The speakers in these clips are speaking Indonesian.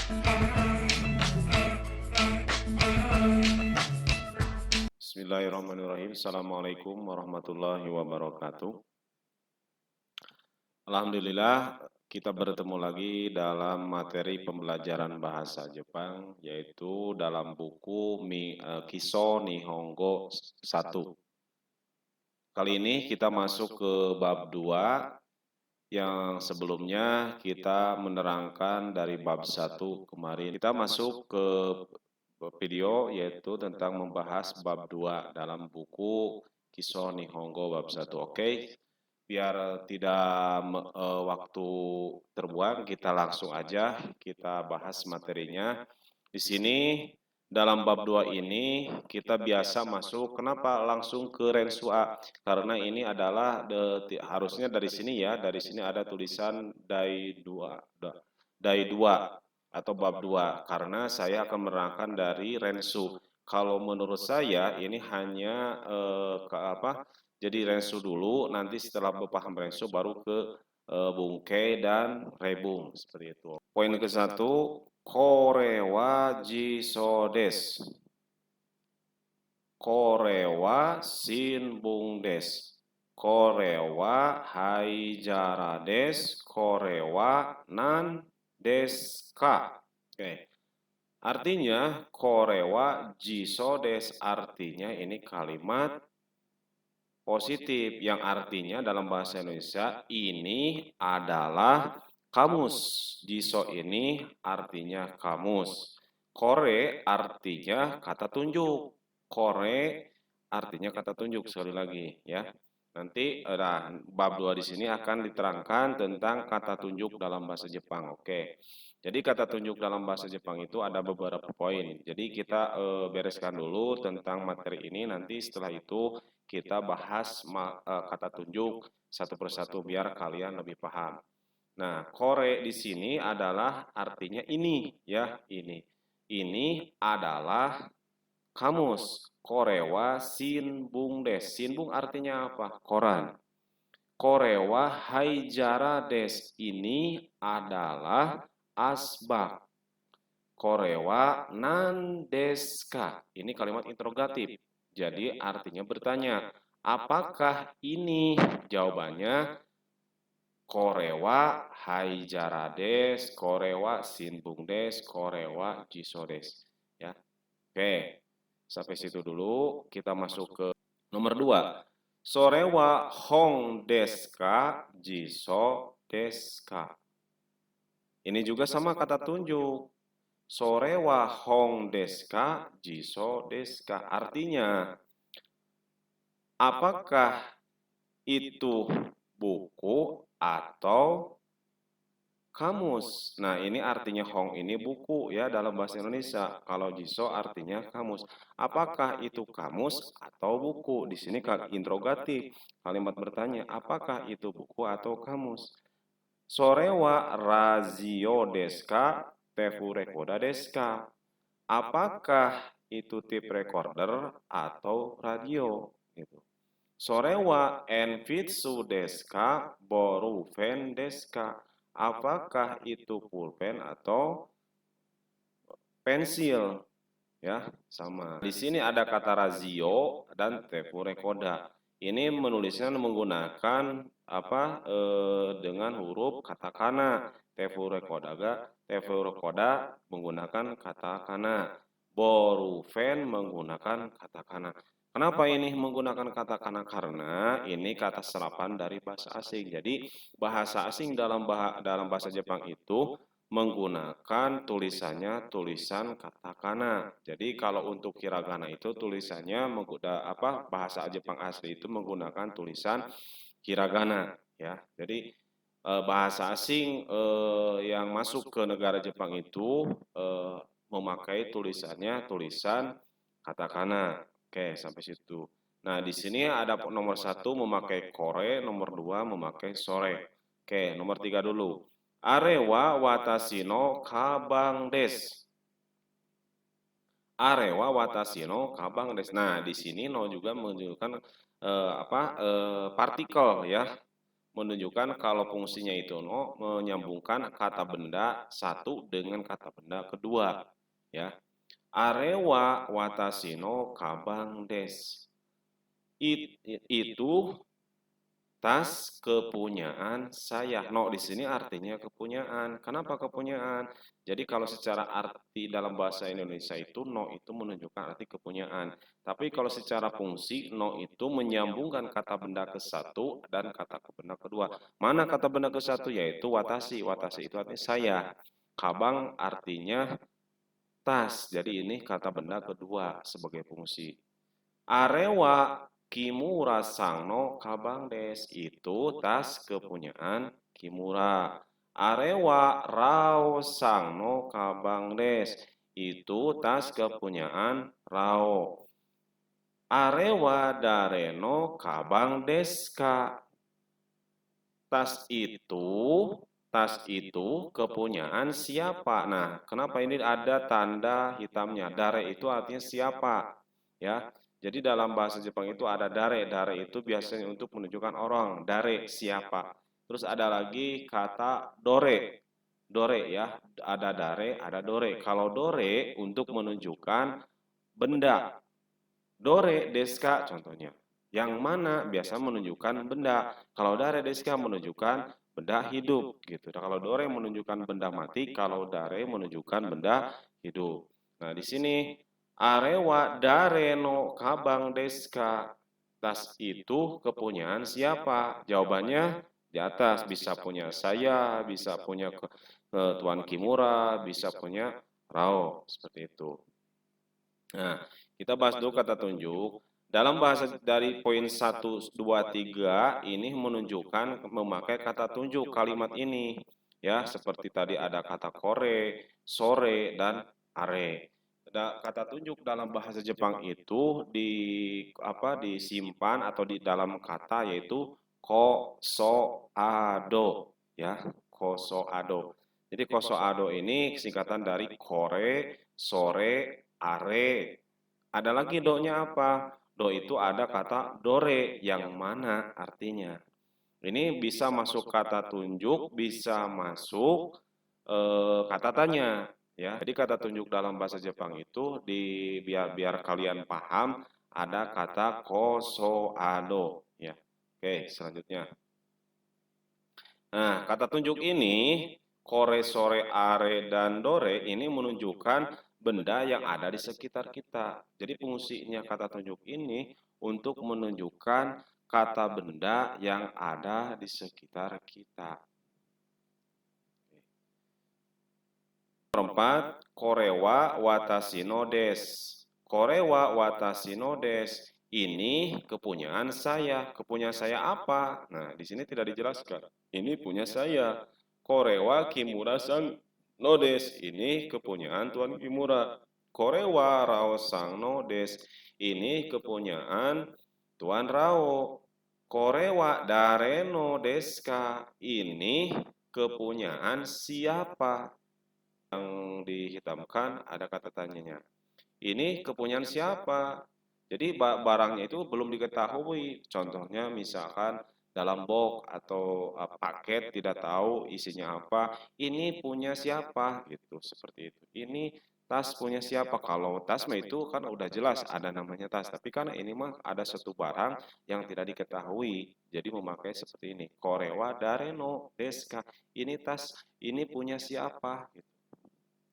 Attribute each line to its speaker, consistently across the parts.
Speaker 1: Bismillahirrahmanirrahim. Assalamualaikum warahmatullahi wabarakatuh. Alhamdulillah, kita bertemu lagi dalam materi pembelajaran bahasa Jepang, yaitu dalam buku Kiso Nihongo 1. Kali ini kita masuk ke bab 2, yang sebelumnya kita menerangkan dari bab 1 kemarin. Kita masuk ke video yaitu tentang membahas bab 2 dalam buku Kiso Nihongo bab 1. Oke. Biar tidak waktu terbuang, kita langsung aja kita bahas materinya. Di sini dalam bab 2 ini kita biasa masuk, kenapa langsung ke Rensua? Karena ini adalah harusnya dari sini ya, dari sini ada tulisan Dai 2 atau bab 2, karena saya akan menerangkan dari Rensu. Kalau menurut saya ini hanya jadi Rensu dulu, nanti setelah paham Rensu baru ke Bungkei dan Rebung, seperti itu. Poin ke-1, Kore wa jiso desu. Kore wa shinbun desu. Kore wa haijara desu. Kore wa nan desu ka. Oke. Artinya kore wa jiso desu, artinya ini kalimat positif yang artinya dalam bahasa Indonesia ini adalah kamus. Jiso ini artinya kamus. Kore artinya kata tunjuk. Kore artinya kata tunjuk, sekali lagi ya. Nanti bab 2 di sini akan diterangkan tentang kata tunjuk dalam bahasa Jepang. Oke. Jadi kata tunjuk dalam bahasa Jepang itu ada beberapa poin. Jadi kita bereskan dulu tentang materi ini, nanti setelah itu kita bahas kata tunjuk satu persatu biar kalian lebih paham. Nah, kore di sini adalah artinya ini ya, ini. Ini adalah kamus. Kore wa shinbun desu. Shinbun artinya apa? Koran. Kore wa haijara desu. Ini adalah asbak. Kore wa nan desu ka. Ini kalimat interrogatif. Jadi artinya bertanya, apakah ini? Jawabannya kore wa haijara desu, kore wa shinbun desu, kore wa jiso desu. Ya. Oke. Sampai situ dulu, kita masuk ke nomor 2. Sore wa hong desu ka, jiso desu ka. Ini juga sama kata tunjuk. Sore wa hong desu ka, jiso desu ka. Artinya, apakah itu buku atau kamus? Nah, ini artinya hong ini buku ya dalam bahasa Indonesia. Kalau jiso artinya kamus. Apakah itu kamus atau buku? Di sini interrogatif. Kalimat bertanya, apakah itu buku atau kamus? Sore wa razio desu ka, tefu rekoda desu ka. Apakah itu tape recorder atau radio? Gitu. Sore wa enfitsu desu ka, borufen desu ka. Apakah itu pulpen atau pensil? Ya, sama. Di sini ada kata razio dan tepu rekoda. Ini menulisnya menggunakan dengan huruf katakana. Tepu rekoda menggunakan katakana. Borufen menggunakan katakana. Kenapa ini menggunakan katakana? Karena ini kata serapan dari bahasa asing. Jadi bahasa asing dalam bahasa Jepang itu menggunakan tulisannya tulisan katakana. Jadi kalau untuk hiragana itu tulisannya bahasa Jepang asli itu menggunakan tulisan hiragana ya. Jadi bahasa asing yang masuk ke negara Jepang itu memakai tulisannya tulisan katakana. Oke, sampai situ. Nah, di sini ada nomor 1 memakai kore, nomor 2 memakai sore. Oke, nomor 3 dulu. Are wa watashi no kabang desu. Are wa watashi no kabang desu. Nah, di sini no juga menunjukkan partikel ya. menunjukkan kalau fungsinya itu no menyambungkan kata benda satu dengan kata benda kedua, ya. Arewa watashi no kabang des. Itu tas kepunyaan saya. No, di sini artinya kepunyaan. Kenapa kepunyaan? Jadi kalau secara arti dalam bahasa Indonesia itu no itu menunjukkan arti kepunyaan. Tapi kalau secara fungsi no itu menyambungkan kata benda ke satu dan kata benda kedua. Mana kata benda ke satu? Yaitu watashi. Watashi itu artinya saya. Kabang artinya tas. Jadi ini kata benda kedua sebagai fungsi. Arewa Kimura sang no kabang des, itu tas kepunyaan Kimura. Arewa Rao sang no kabang des, itu tas kepunyaan Rao. Arewa dare no kabang des ka. Tas itu kepunyaan siapa? Nah, kenapa ini ada tanda hitamnya? Dare itu artinya siapa? Ya. Jadi dalam bahasa Jepang itu ada dare. Dare itu biasanya untuk menunjukkan orang. Dare siapa? Terus ada lagi kata dore. Dore ya, ada dare, ada dore. Kalau dore untuk menunjukkan benda. Dore deska contohnya. Yang mana biasa menunjukkan benda. Kalau dare deska menunjukkan benda hidup gitu. Nah, kalau dore menunjukkan benda mati, kalau dare menunjukkan benda hidup. Nah, di sini arewa dare no kabang deska. Tas itu kepunyaan siapa? Jawabannya di atas, bisa punya saya, bisa punya Tuan Kimura, bisa punya Rao, seperti itu. Nah, kita bahas dulu kata tunjuk. Dalam bahasa dari poin 1, 2, 3 ini menunjukkan memakai kata tunjuk kalimat ini. Ya, seperti tadi ada kata kore, sore, dan are. Kata tunjuk dalam bahasa Jepang itu disimpan atau di dalam kata yaitu koso ado, ya, koso ado. Jadi koso ado ini singkatan dari kore, sore, are. Ada lagi do-nya apa? Do itu ada kata dore yang mana artinya. Ini bisa masuk kata tunjuk, bisa masuk kata tanya. Ya, jadi kata tunjuk dalam bahasa Jepang itu biar kalian paham ada kata koso ado. Ya, oke selanjutnya. Nah, kata tunjuk ini kore, sore, are, dan dore ini menunjukkan benda yang ada di sekitar kita. Jadi fungsinya kata tunjuk ini untuk menunjukkan kata benda yang ada di sekitar kita. Nomor 4, korewa watashi no des. Korewa watashi no des. Ini kepunyaan saya. Kepunyaan saya apa? Nah, di sini tidak dijelaskan. Ini punya saya. Korewa Kimura sang no des. Ini kepunyaan Tuan Kimura. Korewa Rao sang no des. Ini kepunyaan Tuan Rao. Korewa dare no deska. Ini kepunyaan siapa? Yang dihitamkan ada kata tanyanya. Ini kepunyaan siapa? Jadi barangnya itu belum diketahui. Contohnya misalkan dalam box atau paket tidak tahu isinya apa. Ini punya siapa? Gitu seperti itu. Ini tas punya siapa? Kalau tas mah itu kan udah jelas ada namanya tas. Tapi kan ini mah ada satu barang yang tidak diketahui. Jadi memakai seperti ini. Korewa dareno deska. Ini tas ini punya siapa? Gitu.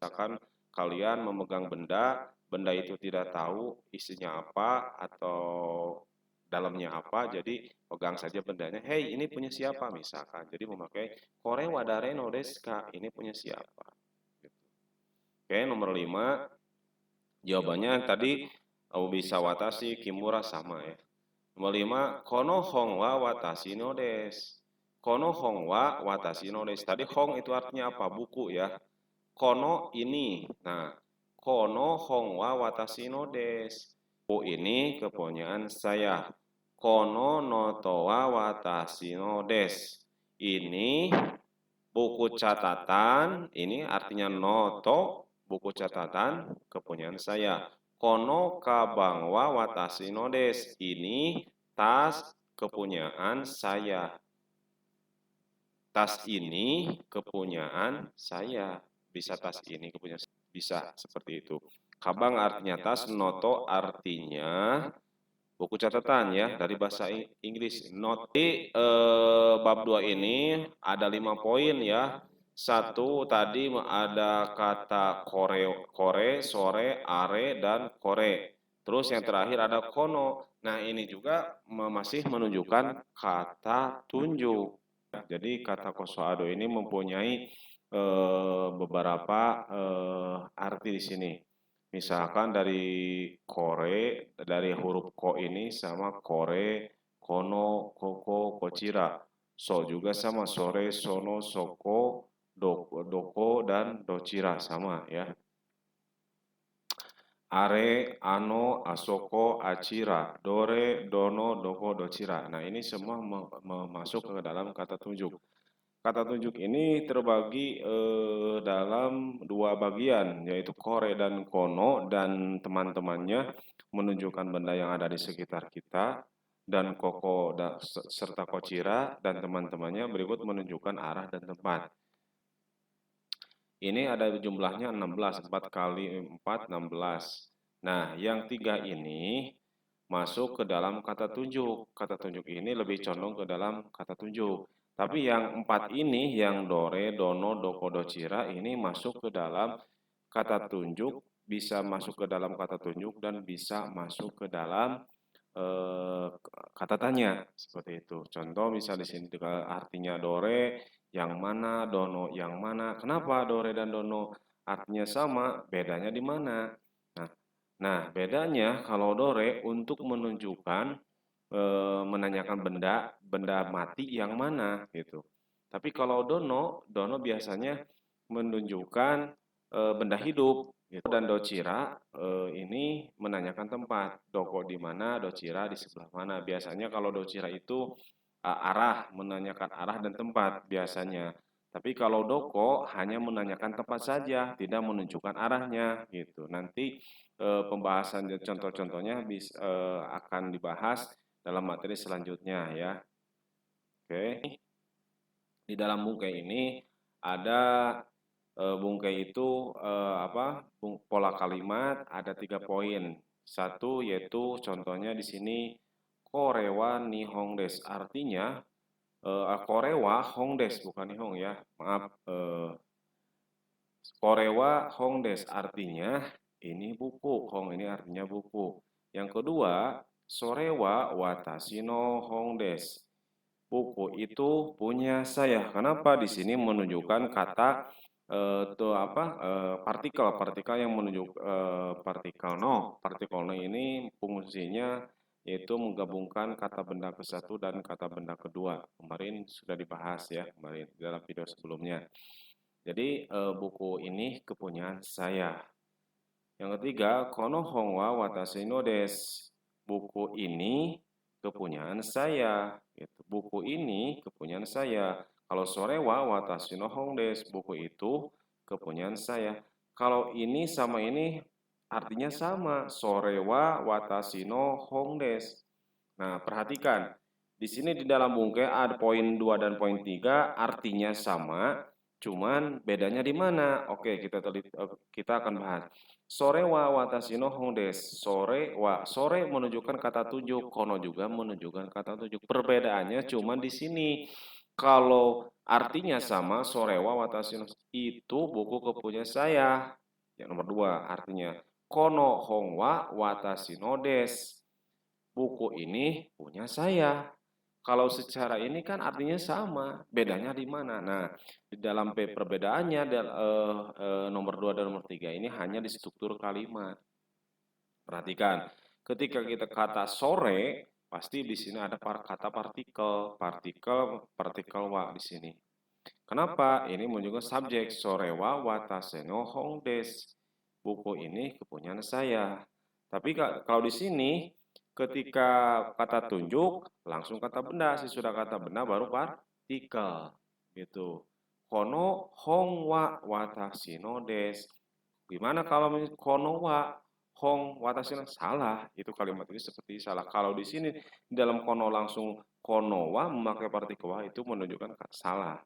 Speaker 1: Misalkan kalian memegang benda, benda itu tidak tahu isinya apa atau dalamnya apa, jadi pegang saja bendanya. Hey, ini punya siapa misalkan. Jadi memakai kore wadare no deska, ini punya siapa. Oke, nomor 5. Jawabannya tadi bisa watashi, kimura sama ya. Nomor 5, kono hong wa watashi no des. Kono hong wa watashi no des. Tadi hong itu artinya apa? Buku ya. Kono ini. Nah, kono hongwa watashi no des. Buku ini kepunyaan saya. Kono noto wa watashi no des. Ini buku catatan, ini artinya noto, buku catatan kepunyaan saya. Kono kabang wa watashi no des. Ini tas kepunyaan saya. tas ini kepunyaan saya. Bisa tas ini kepunyaan saya. Bisa seperti itu. Kabang artinya tas, noto artinya buku catatan ya dari bahasa Inggris. Noti bab 2 ini ada 5 poin ya. Satu tadi ada kata kore, sore, are, dan kore. Terus yang terakhir ada kono. Nah ini juga masih menunjukkan kata tunjuk. Jadi kata kosoado ini mempunyai beberapa arti di sini. Misalkan dari kore, dari huruf ko ini sama kore, kono, koko, kocira. So juga sama sore, sono, soko, doko, dan docira sama ya. Are, ano, asoko, acira, dore, dono, doko, docira. Nah ini semua masuk ke dalam kata tunjuk. Kata tunjuk ini terbagi dalam dua bagian, yaitu kore dan kono, dan teman-temannya menunjukkan benda yang ada di sekitar kita, dan koko serta kocira, dan teman-temannya berikut menunjukkan arah dan tempat. Ini ada jumlahnya 16, 4 kali 4, 16. Nah, yang 3 ini masuk ke dalam kata tunjuk. Kata tunjuk ini lebih condong ke dalam kata tunjuk. Tapi yang 4 ini, yang dore, dono, doko, docira, ini masuk ke dalam kata tunjuk, bisa masuk ke dalam kata tunjuk, dan bisa masuk ke dalam kata tanya. Seperti itu. Contoh misal di sini artinya dore, yang mana, dono yang mana. Kenapa dore dan dono artinya sama? Bedanya di mana? Nah, bedanya kalau dore untuk menunjukkan menanyakan benda mati yang mana gitu. Tapi kalau dono biasanya menunjukkan benda hidup gitu. Dan docira ini menanyakan tempat. Doko di mana, docira di sebelah mana. Biasanya kalau docira itu arah, menanyakan arah dan tempat biasanya. Tapi kalau doko hanya menanyakan tempat saja, tidak menunjukkan arahnya gitu. Nanti pembahasan contoh-contohnya akan dibahas dalam materi selanjutnya ya. Oke. Di dalam bungkai ini ada bungkai itu pola kalimat ada 3 poin. Satu yaitu contohnya di sini korewa nihong des. Artinya korewa hongdes bukan nihong ya. Maaf. Korewa hongdes artinya ini buku. Hong ini artinya buku. Yang kedua, sorewa watashi no hongdes. Buku itu punya saya. Kenapa di sini menunjukkan kata partikel yang menunjuk partikel no. Partikel no ini fungsinya yaitu menggabungkan kata benda ke satu dan kata benda kedua. Kemarin sudah dibahas ya kemarin dalam video sebelumnya. Jadi buku ini kepunyaan saya. Yang ketiga, kono hongwa watashi no desu. Buku ini kepunyaan saya. Gitu. Buku ini kepunyaan saya. Kalau sorewa watashi no hong desu. Buku itu kepunyaan saya. Kalau ini sama ini artinya sama. Sorewa watashi no hong desu. Nah, perhatikan. Di sini di dalam bungkai ada poin 2 dan poin 3 artinya sama. Cuman bedanya di mana? Oke, kita akan bahas. Sore wa watashi no hong desu. Sore menunjukkan kata tunjuk, kono juga menunjukkan kata tunjuk. Perbedaannya cuma di sini. Kalau artinya sama, sore wa watashi no itu buku kepunyaan saya. Yang nomor 2 artinya kono hong wa watashi no desu. Buku ini punya saya. Kalau secara ini kan artinya sama, bedanya di mana? Nah, di dalam perbedaannya nomor 2 dan nomor 3 ini hanya di struktur kalimat. Perhatikan, ketika kita kata sore, pasti di sini ada kata partikel wa di sini. Kenapa? Ini menunjukkan subjek sore wa watashi no hong desu. Buku ini kepunyaan saya. Tapi kalau di sini ketika kata tunjuk langsung kata benda, sesudah kata benda baru partikel gitu. Kono hong wa watashi no desu. Gimana kalau kono wa hong watashi no salah? Itu kalimat ini seperti salah. Kalau di sini dalam kono langsung kono wa memakai partikel wa itu menunjukkan salah.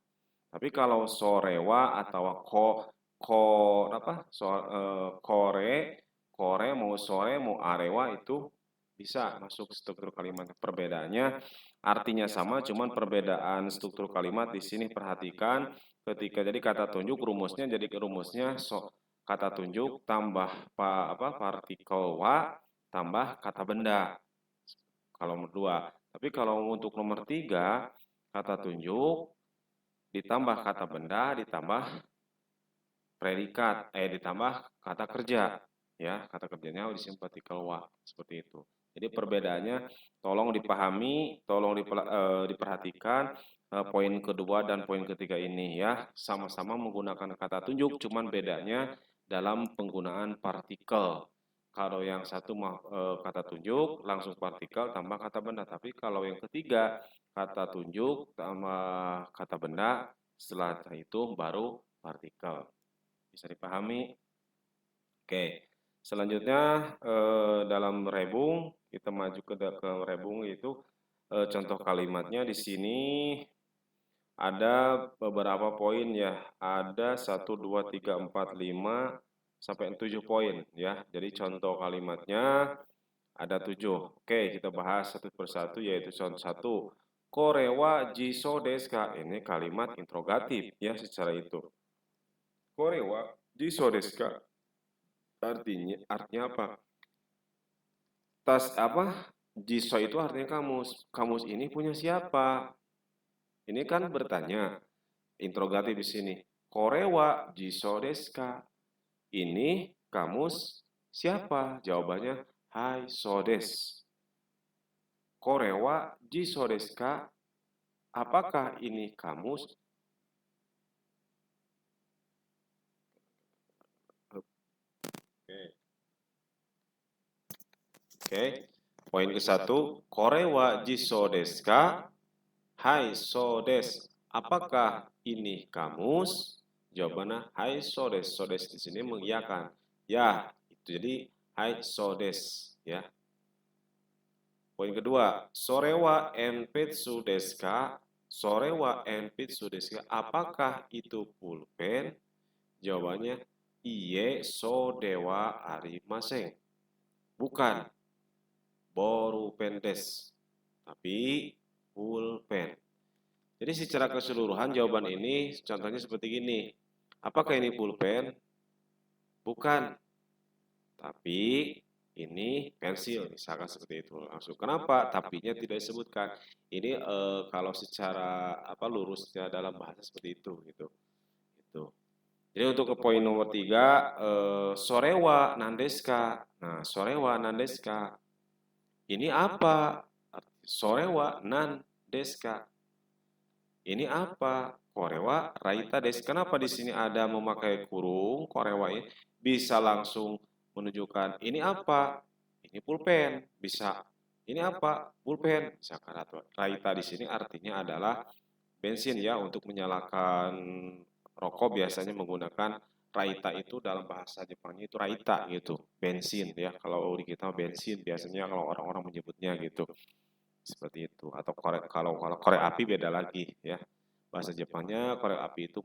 Speaker 1: Tapi kalau sorewa atau kore mau sore mau arewa itu bisa masuk struktur kalimat. Perbedaannya artinya sama, cuman perbedaan struktur kalimat di sini perhatikan ketika jadi kata tunjuk rumusnya jadi rumusnya kata tunjuk tambah partikel wa tambah kata benda. Kalau nomor 2. Tapi kalau untuk nomor 3 kata tunjuk ditambah kata benda ditambah predikat ditambah kata kerja ya, kata kerjanya di sini partikel wa seperti itu. Jadi perbedaannya tolong dipahami, tolong diperhatikan poin kedua dan poin ketiga ini ya, sama-sama menggunakan kata tunjuk, cuman bedanya dalam penggunaan partikel. Kalau yang satu kata tunjuk langsung partikel tambah kata benda, tapi kalau yang ketiga kata tunjuk tambah kata benda, setelah itu baru partikel. Bisa dipahami? Oke. Selanjutnya dalam rebung kita maju ke rebung, itu contoh kalimatnya di sini ada beberapa poin ya. Ada 1 2 3 4 5 sampai 7 poin ya. Jadi contoh kalimatnya ada 7. Oke, kita bahas satu persatu, yaitu contoh 1. Korewa jiso desu ka? Ini kalimat interrogatif ya secara itu. Korewa jiso desu ka? Artinya apa? Jiso itu artinya kamus. Kamus ini punya siapa? Ini kan bertanya. Interrogatif di sini. Korewa jiso desu ka? Ini kamus siapa? Jawabannya hai so desu. Korewa jiso desu ka? Apakah ini kamus? Oke. Poin ke-1, korewa jiso desu ka? Hai so desu. Apakah ini kamus? Jawabannya hai so desu. So desu di sini mengiyakan. Ya, itu jadi hai so desu ya. Poin kedua, sorewa enpetsu desu ka? Sorewa enpetsu desu ka? Apakah itu pulpen? Jawabannya iye so dewa arimasen. Bukan borupen desu, tapi pulpen. Jadi secara keseluruhan jawaban ini contohnya seperti gini. Apakah ini pulpen? Bukan. Tapi ini pensil, misalkan seperti itu langsung. Kenapa? Tapinya tidak disebutkan. Ini kalau secara lurusnya dalam bahasa seperti itu gitu. Itu. Jadi untuk ke poin nomor 3, sorewa nandeska. Nah, sorewa nandeska. Ini apa? Sorewa nandeska. Ini apa? Korewa raita desu. Kenapa di sini ada memakai kurung? Korewa ini bisa langsung menunjukkan ini apa? Ini pulpen. Bisa. Ini apa? Pulpen. Misalkan raita di sini artinya adalah bensin ya, untuk menyalakan rokok biasanya menggunakan raita, itu dalam bahasa Jepangnya itu raita gitu. Bensin ya. Kalau di kita bensin biasanya kalau orang-orang menyebutnya gitu. Seperti itu. Atau kalau korek api beda lagi ya. Bahasa Jepangnya korek api itu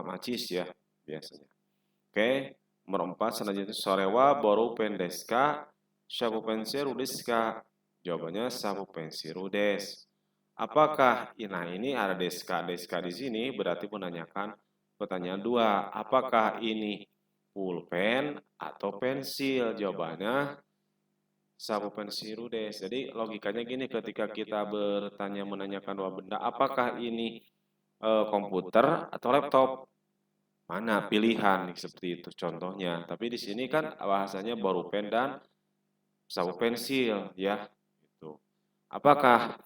Speaker 1: macis ya biasanya. Oke, nomor 4 selanjutnya sorewa borupen desu ka? Shabupensiru desu ka? Jawabannya shabupensiru desu. Apakah ini ada desu ka di sini berarti menanyakan pertanyaan 2, apakah ini pulpen atau pensil? Jawabannya sabupensiru desu. Jadi logikanya gini, ketika kita menanyakan dua benda, apakah ini komputer atau laptop? Mana pilihan seperti itu contohnya. Tapi di sini kan bahasanya borupen dan sabu pensil ya. Gitu. Apakah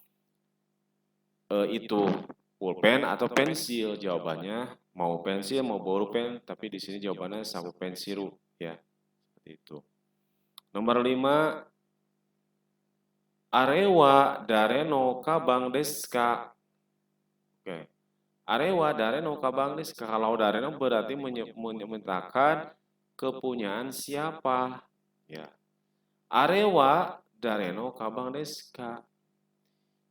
Speaker 1: itu pulpen atau pensil? Jawabannya mau pensil mau borupen, tapi di sini jawabannya sabu pensiru ya. Seperti itu. Nomor 5, arewa dareno kabang desu ka? Oke. Arewa dareno kabang desu ka? Kalau dareno berarti menyatakan kepunyaan siapa? Ya. Arewa dareno kabang desu ka?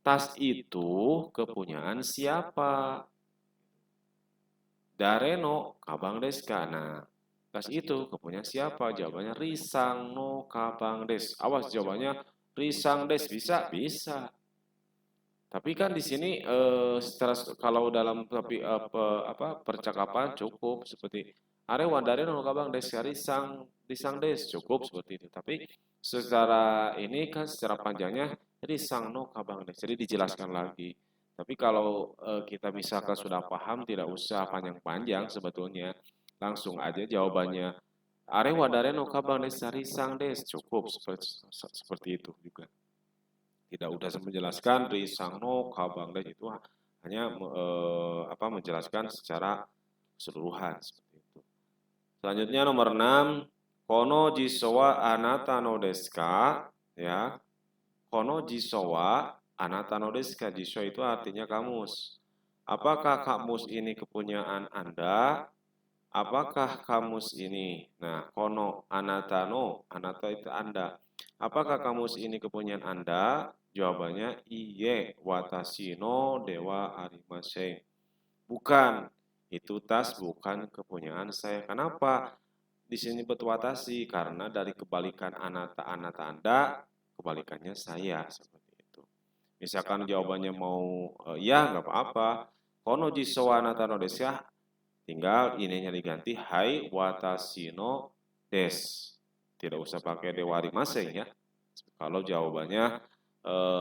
Speaker 1: Tas itu kepunyaan siapa? Dareno kabang desu ka. Nah, pas itu kepunyaan siapa? Jawabannya risang no kabang desu. Awas jawabannya risang desu bisa? Bisa. Tapi kan di sini secara kalau dalam tapi percakapan cukup seperti are wandare no kabang des risang risang des cukup seperti itu. Tapi secara ini kan secara panjangnya risang no kabang des. Jadi dijelaskan lagi. Tapi kalau kita misalkan sudah paham tidak usah panjang-panjang sebetulnya. Langsung aja jawabannya are wandare no kabang des risang des cukup seperti itu juga. Tidak udah menjelaskan risangno kabang dan itu hanya menjelaskan secara keseluruhan seperti itu. Selanjutnya nomor 6, kono jisowa anata no desu ka? Ya. Kono jisowa anata no desu ka? Jiso itu artinya kamus. Apakah kamus ini kepunyaan Anda? Apakah kamus ini? Nah, kono anata no, anata itu Anda. Apakah kamus ini kepunyaan Anda? Jawabannya iye, watashi no dewa arimasen. Bukan, itu tas bukan kepunyaan saya. Kenapa? Di sini watashi karena dari kebalikan anata Anda, kebalikannya saya seperti itu. Misalkan jawabannya mau ya nggak apa-apa. Kono jiso anata no desu ya, tinggal ininya diganti hai watashi no des. Tidak usah pakai dewa arimasen ya. Kalau jawabannya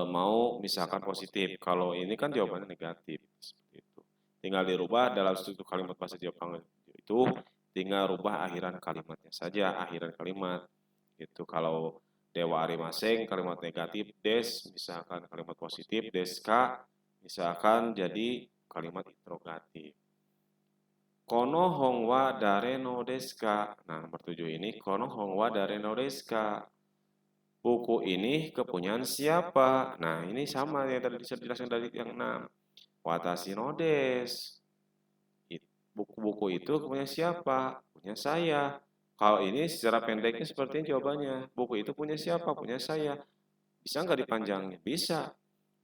Speaker 1: mau misalkan positif. Kalau ini kan jawabannya negatif. Seperti itu. Tinggal dirubah dalam struktur kalimat bahasa Jepang itu, tinggal rubah akhiran kalimatnya saja, akhiran kalimat. Itu kalau dewa arimaseng kalimat negatif des, misalkan kalimat positif deska, misalkan jadi kalimat interrogatif. Kono hongwa dare no desu ka? Nah, nomor 7 ini kono hongwa dare no desu ka? Buku ini kepunyaan siapa? Nah, ini sama yang tadi dijelaskan dari yang 6. Watashi no desu. Buku-buku itu kepunyaan siapa? Punya saya. Kalau ini secara pendeknya seperti ini jawabannya. Buku itu punya siapa? Punya saya. Bisa nggak dipanjangin? Bisa.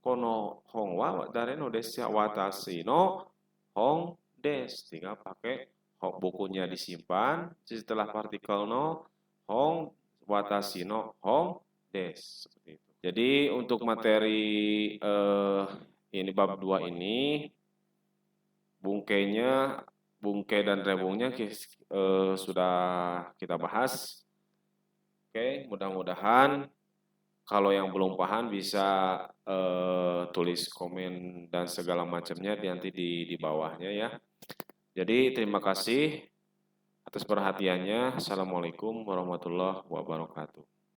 Speaker 1: Kono hongwa dare no desu watashi no hong desu. Tinggal pakai bukunya disimpan. Setelah partikel no hong watashi no hong des seperti itu. Jadi untuk materi ini bab 2 ini bungke dan rebungnya sudah kita bahas. Oke, mudah-mudahan kalau yang belum paham bisa tulis komen dan segala macamnya nanti di bawahnya ya. Jadi terima kasih atas perhatiannya. Assalamualaikum warahmatullahi wabarakatuh.